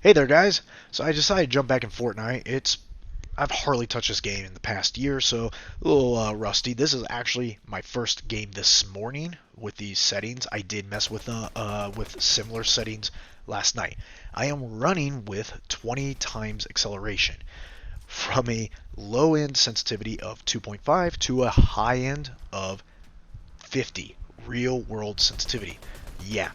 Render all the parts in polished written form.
Hey there, guys. So I decided to jump back in Fortnite. I've hardly touched this game in the past year, so a little rusty. This is actually my first game this morning with these settings. I did mess with similar settings last night. I am running with 20 times acceleration from a low end sensitivity of 2.5 to a high end of 50 real world sensitivity. Yeah,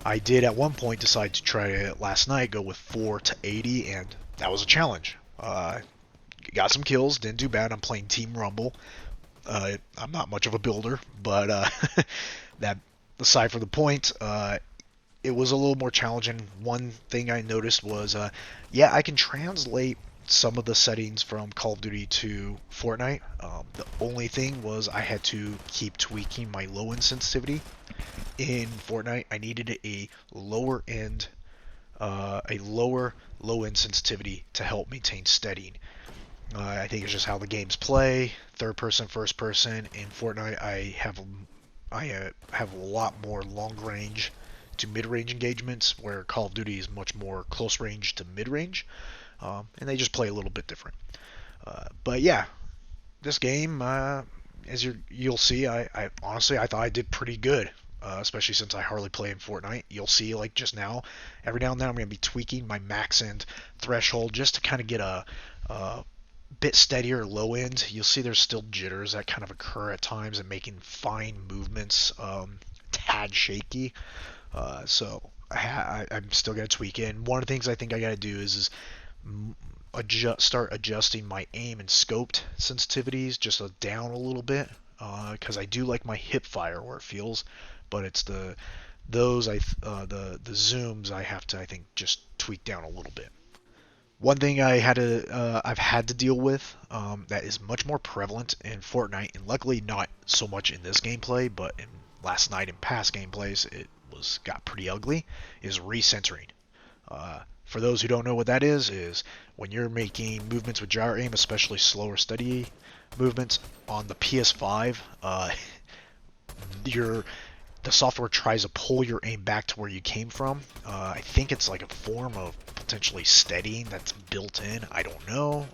I did at one point decide to try it last night, go with 4 to 80, and that was a challenge. Got some kills, didn't do bad. I'm playing Team Rumble. I'm not much of a builder, but that aside from the point, it was a little more challenging. One thing I noticed was, yeah, I can translate some of the settings from Call of Duty to Fortnite. The only thing was I had to keep tweaking my low end sensitivity. In Fortnite, I needed a lower low end sensitivity to help maintain steadying. I think it's just how the games play. Third person, first person. In Fortnite, I have a lot more long range to mid range engagements, where Call of Duty is much more close range to mid range, and they just play a little bit different. But yeah, this game, as you'll see, I honestly I thought I did pretty good. Especially since I hardly play in Fortnite. You'll see, like just now, every now and then I'm going to be tweaking my max end threshold just to kind of get a bit steadier low end. You'll see there's still jitters that kind of occur at times and making fine movements tad shaky. I'm still gonna tweak it. And one of the things I think I gotta do is start adjusting my aim and scoped sensitivities just down a little bit, because I do like my hip fire where it feels, but it's the zooms I have to, I think, just tweak down a little bit. One thing I've had to deal with, that is much more prevalent in Fortnite, and luckily not so much in this gameplay, but in last night in past gameplays it was got pretty ugly, is recentering. For those who don't know what that is when you're making movements with gyro aim, especially slower, steady movements on the PS5, your the software tries to pull your aim back to where you came from. I think it's like a form of potentially steadying that's built in. I don't know.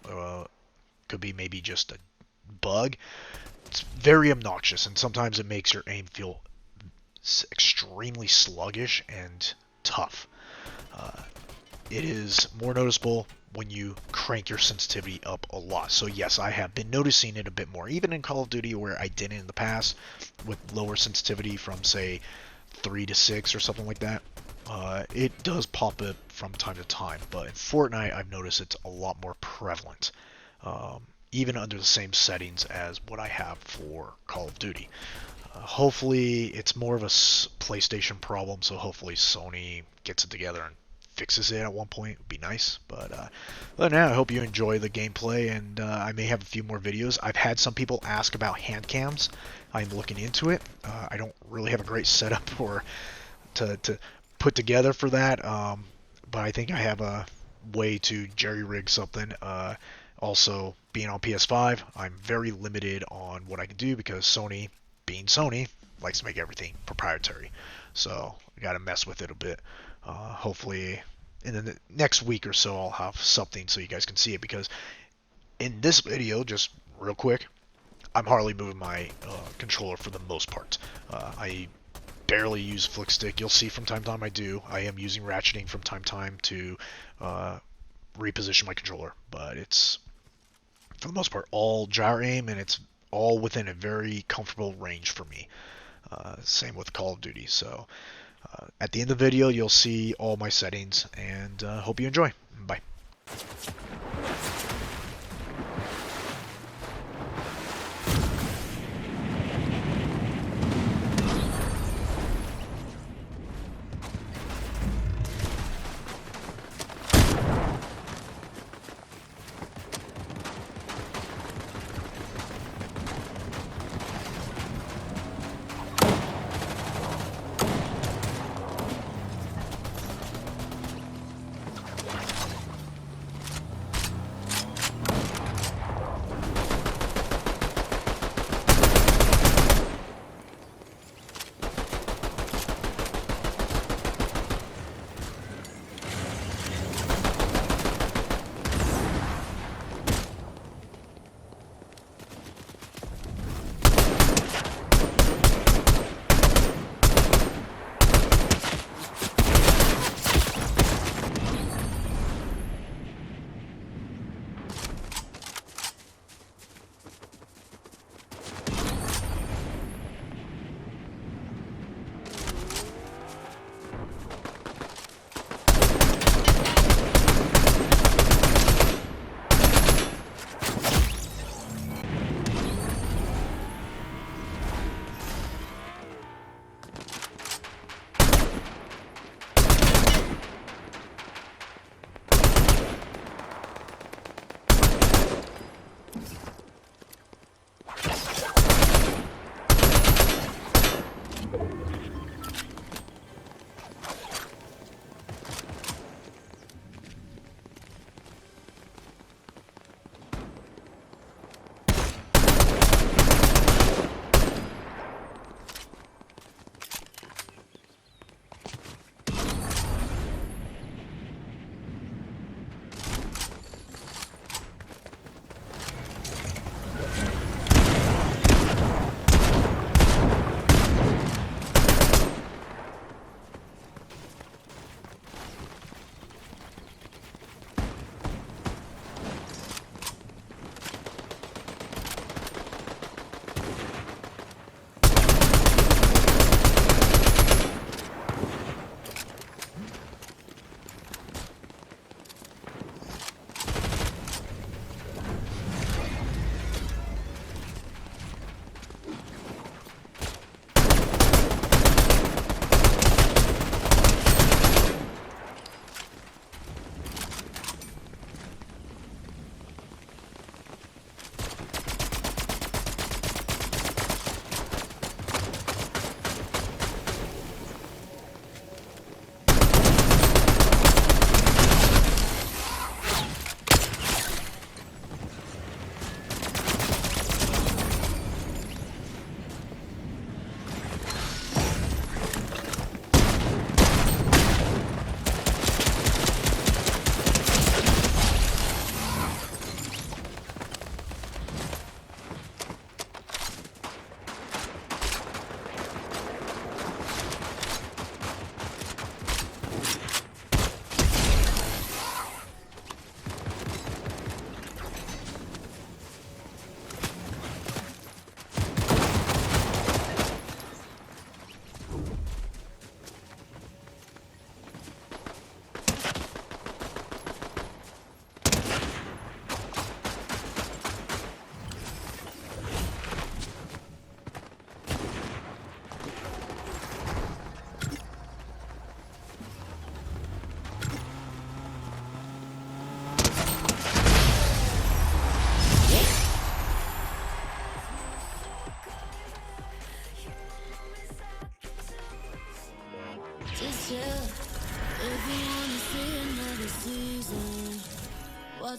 Could be maybe just a bug. It's very obnoxious, and sometimes it makes your aim feel extremely sluggish and tough. Uh, it is more noticeable when you crank your sensitivity up a lot. So yes, I have been noticing it a bit more, even in Call of Duty where I didn't in the past, with lower sensitivity from say 3 to 6 or something like that. It does pop up from time to time, but in Fortnite I've noticed it's a lot more prevalent, even under the same settings as what I have for Call of Duty. Hopefully it's more of a PlayStation problem, so hopefully Sony gets it together and fixes it at one point. Would be nice. But other than that, I hope you enjoy the gameplay, and I may have a few more videos. I've had some people ask about hand cams. I'm looking into it. I don't really have a great setup for to put together for that, but I think I have a way to jerry rig something. Also, being on PS5, I'm very limited on what I can do because Sony, being Sony, likes to make everything proprietary. So I got to mess with it a bit. Hopefully, in the next week or so, I'll have something so you guys can see it. Because in this video, just real quick, I'm hardly moving my controller for the most part. I barely use flick stick. You'll see from time to time I do. I am using ratcheting from time to time to reposition my controller, but it's for the most part all gyro aim, and it's all within a very comfortable range for me. Same with Call of Duty. So at the end of the video, you'll see all my settings, and hope you enjoy. Bye.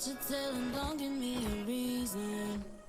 your tail and don't give me a reason.